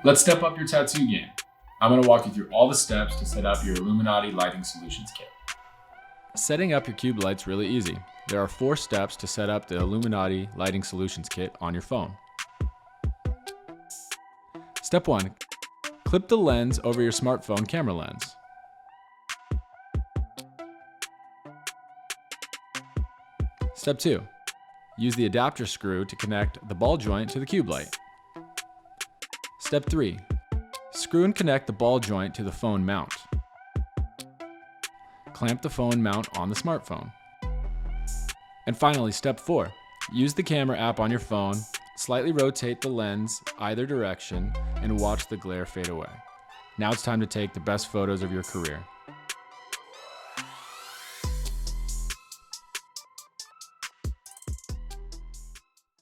Let's step up your tattoo game. I'm going to walk you through all the steps to set up your Illuminati Lighting Solutions Kit. Setting up your cube light's really easy. There are 4 steps to set up the Illuminati Lighting Solutions Kit on your phone. Step 1. Clip the lens over your smartphone camera lens. Step 2. Use the adapter screw to connect the ball joint to the cube light. Step 3. Screw and connect the ball joint to the phone mount. Clamp the phone mount on the smartphone. And finally, step 4. Use the camera app on your phone, slightly rotate the lens either direction, and watch the glare fade away. Now it's time to take the best photos of your career.